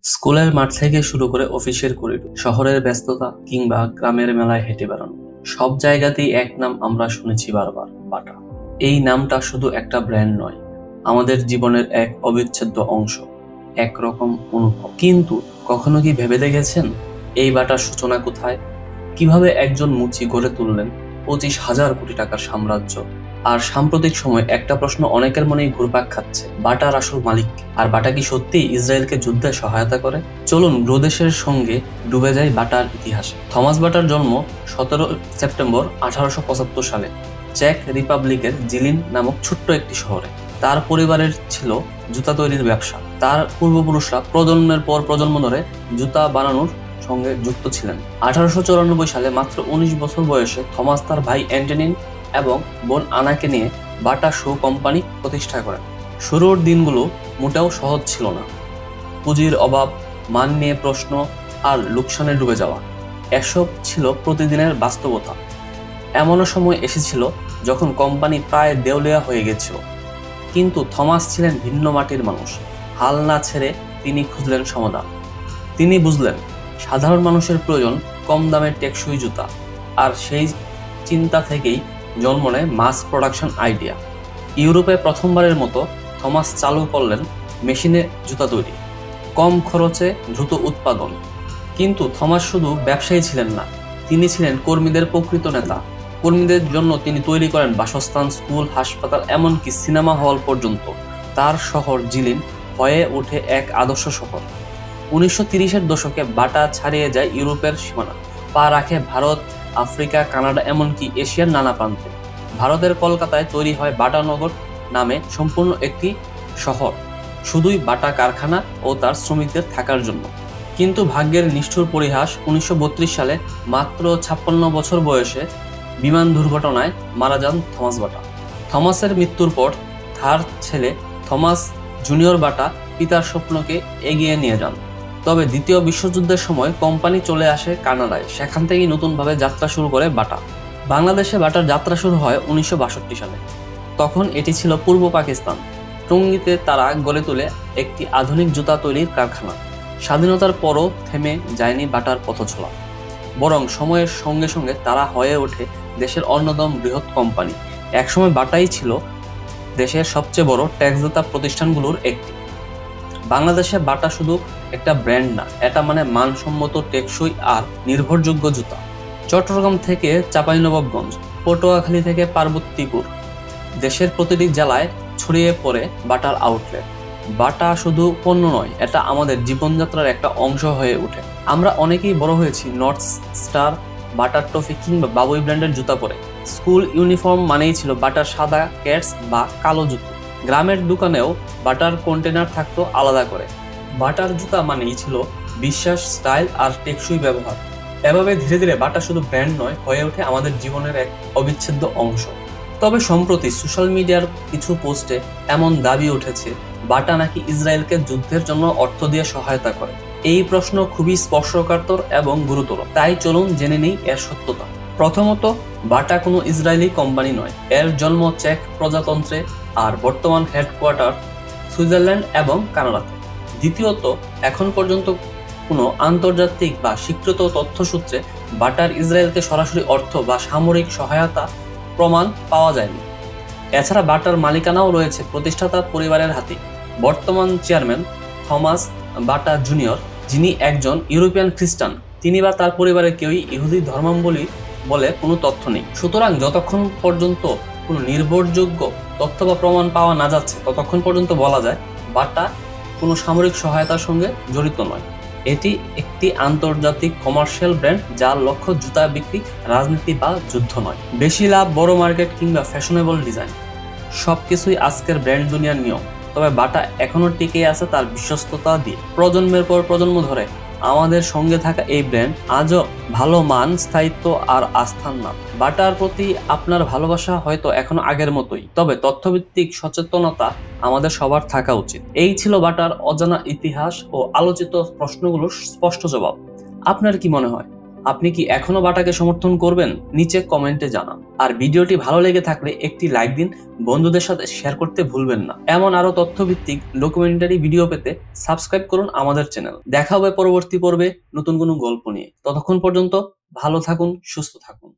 স্কুলের মাঠ থেকে শুরু করে অফিসের করিডোর, শহরের ব্যস্ততা কিংবা গ্রামের মেলায় হেঁটে বেড়ানো, সব জায়গাতেই এক নাম আমরা শুনেছি বারবার, বাটা। এই নামটা শুধু একটা ব্র্যান্ড নয়, আমাদের জীবনের এক অবিচ্ছেদ্য অংশ, একরকম অনুভব। কিন্তু কখনো কি ভেবে দেখেছেন এই বাটার সূচনা কোথায়? কিভাবে একজন মুচি গড়ে তুললেন 25,000 কোটি টাকার সাম্রাজ্য? আর সাম্প্রতিক সময় একটা প্রশ্ন অনেকের মনেই ঘুরপাক খাচ্ছে, বাটার আসল মালিক কে? আর বাটা কি সত্যিই ইসরায়েলকে যুদ্ধে সহায়তা করে? চলুন গ্রোদেশের সঙ্গে ডুবে যাই বাটার ইতিহাসে। থমাস বাটার জন্ম 17 সেপ্টেম্বর 1875 সালে চেক রিপাবলিকের জিলিন নামক ছোট্ট একটি শহরে। তার পরিবারের ছিল জুতা তৈরির ব্যবসা। তার পূর্বপুরুষরা প্রজন্মের পর প্রজন্ম ধরে জুতা বানানোর সঙ্গে যুক্ত ছিলেন। 1894 সালে মাত্র 19 বছর বয়সে থমাস তার ভাই অ্যান্টনিন এবং বোন আনাকে নিয়ে বাটা শু কোম্পানি প্রতিষ্ঠা করেন। শুরুর দিনগুলো মোটেও সহজ ছিল না। পুঁজির অভাব, মান নিয়ে প্রশ্ন আর লোকসানে ডুবে যাওয়া, এসব ছিল প্রতিদিনের বাস্তবতা। এমনও সময় এসেছিল যখন কোম্পানি প্রায় দেউলিয়া হয়ে গেছিল। কিন্তু থমাস ছিলেন ভিন্ন মাটির মানুষ। হাল না ছেড়ে তিনি খুঁজলেন সমাধান। তিনি বুঝলেন সাধারণ মানুষের প্রয়োজন কম দামের টেকসই জুতা, আর সেই চিন্তা থেকেই জন্ম নেয় মাস প্রোডাকশন আইডিয়া। ইউরোপে প্রথমবারের মতো থমাস চালু করলেন মেশিনে জুতা তৈরি, কম খরচে দ্রুত উৎপাদন। কিন্তু থমাস শুধু ব্যবসায়ী ছিলেন না, তিনি ছিলেন কর্মীদের প্রকৃত নেতা। কর্মীদের জন্য তিনি তৈরি করেন বাসস্থান, স্কুল, হাসপাতাল, এমনকি সিনেমা হল পর্যন্ত। তার শহর জিলিন হয়ে ওঠে এক আদর্শ শহর। 1930-এর দশকে বাটা ছাড়িয়ে যায় ইউরোপের সীমানা, পা রাখে ভারত, আফ্রিকা, কানাডা, এমনকি এশিয়ার নানা প্রান্তে। ভারতের কলকাতায় তৈরি হয় বাটা নগর নামে সম্পূর্ণ একটি শহর, শুধুই বাটা কারখানা ও তার শ্রমিকদের থাকার জন্য। কিন্তু ভাগ্যের নিষ্ঠুর পরিহাস, 1932 সালে মাত্র 56 বছর বয়সে বিমান দুর্ঘটনায় মারা যান থমাস বাটা। থমাসের মৃত্যুর পর তার ছেলে থমাস জুনিয়র বাটা পিতার স্বপ্নকে এগিয়ে নিয়ে যান। তবে দ্বিতীয় বিশ্বযুদ্ধের সময় কোম্পানি চলে আসে কানাডায়। সেখান থেকেই নতুনভাবে যাত্রা শুরু করে বাটা। বাংলাদেশে বাটার যাত্রা শুরু হয় 1962 সালে। তখন এটি ছিল পূর্ব পাকিস্তান। টঙ্গীতে তারা গড়ে তোলে একটি আধুনিক জুতা তৈরির কারখানা। স্বাধীনতার পরও থেমে যায়নি বাটার পথচলা, বরং সময়ের সঙ্গে সঙ্গে তারা হয়ে ওঠে দেশের অন্যতম বৃহৎ কোম্পানি। একসময় বাটাই ছিল দেশের সবচেয়ে বড় ট্যাক্সদাতা প্রতিষ্ঠানগুলোর একটি। বাংলাদেশে বাটা শুধু একটা ব্র্যান্ড না, এটা মানে মানসম্মত, টেকসই আর নির্ভরযোগ্য জুতা। চট্টগ্রাম থেকে চাঁপাইনবাবগঞ্জ, পটুয়াখালী থেকে পার্বতীপুর, দেশের প্রতিটি জেলায় ছড়িয়ে পড়ে বাটার আউটলেট। বাটা শুধু পণ্য নয়, এটা আমাদের জীবনযাত্রার একটা অংশ হয়ে ওঠে। আমরা অনেকেই বড় হয়েছি নর্থ স্টার, বাটার টফি কিংবা বাবুই ব্র্যান্ডের জুতা পরে। স্কুল ইউনিফর্ম মানেই ছিল বাটার সাদা ক্যাটস বা কালো জুতো। গ্রামের দোকানেও বাটার কন্টেনার থাকতো আলাদা করে। বাটার জুতা মানেই ছিল বিশ্বাস, স্টাইল আর টেকসই ব্যবহার। এভাবে ধীরে ধীরে বাটা শুধু ব্র্যান্ড নয়, হয়ে ওঠে আমাদের জীবনের এক অবিচ্ছেদ্য অংশ। তবে সম্প্রতি সোশ্যাল মিডিয়ার কিছু পোস্টে এমন দাবি উঠেছে বাটা নাকি ইসরায়েলকে যুদ্ধের জন্য অর্থ দিয়ে সহায়তা করে। এই প্রশ্ন খুবই স্পর্শকাতর এবং গুরুতর। তাই চলুন জেনে নেই এর সত্যতা। প্রথমত, বাটা কোনো ইসরায়েলি কোম্পানি নয়। এর জন্ম চেক প্রজাতন্ত্রে, আর বর্তমান হেডকোয়ার্টার সুইজারল্যান্ড এবং কানাডাতে। দ্বিতীয়ত, এখন পর্যন্ত কোনো আন্তর্জাতিক বা স্বীকৃত তথ্যসূত্রে বাটার ইসরায়েলকে সরাসরি অর্থ বা সামরিক সহায়তা প্রমাণ পাওয়া যায়নি। এছাড়া বাটার মালিকানাও রয়েছে প্রতিষ্ঠাতা পরিবারের হাতে। বর্তমান চেয়ারম্যান থমাস বাটা জুনিয়র, যিনি একজন ইউরোপিয়ান খ্রিস্টান, তিনি বা তার পরিবারের কেউই ইহুদি ধর্মাবলম্বী বলে কোনো তথ্য নেই। সুতরাং যতক্ষণ পর্যন্ত কোনো নির্ভরযোগ্য তথ্য বা প্রমাণ পাওয়া না যাচ্ছে, ততক্ষণ পর্যন্ত বলা যায় বাটা কোনো সামরিক সহায়তার সঙ্গে জড়িত নয়। এটি একটি আন্তর্জাতিক কমার্শিয়াল ব্র্যান্ড, যার লক্ষ্য জুতা বিক্রি, রাজনীতি বা যুদ্ধ নয়। বেশি লাভ, বড় মার্কেট কিংবা ফ্যাশনেবল ডিজাইন, সবকিছুই আজকের ব্র্যান্ড দুনিয়ার নিয়ম। তবে বাটা এখনো টিকে আছে তার বিশ্বস্ততা দিয়ে। প্রজন্মের পর প্রজন্ম ধরে আমাদের সঙ্গে থাকা এই ব্র্যান্ড আজও ভালো মান, স্থায়িত্ব আর আস্থার নাম। বাটার প্রতি আপনার ভালোবাসা হয়তো এখনো আগের মতোই, তবে তথ্যভিত্তিক সচেতনতা আমাদের সবার থাকা উচিত। এই ছিল বাটার অজানা ইতিহাস ও আলোচিত প্রশ্নগুলোর স্পষ্ট জবাব। আপনার কি মনে হয় আপনি কি এখনো বাটাকে সমর্থন করবেন? নিচে কমেন্টে জানান। আর ভিডিওটি ভালো লেগে থাকলে একটি লাইক দিন, বন্ধুদের সাথে শেয়ার করতে ভুলবেন না। এমন আরো তথ্যভিত্তিক ডকুমেন্টারি ভিডিও পেতে সাবস্ক্রাইব করুন আমাদের চ্যানেল। দেখা হবে পরবর্তী পর্বে নতুন কোনো গল্প নিয়ে। ততক্ষণ পর্যন্ত ভালো থাকুন, সুস্থ থাকুন।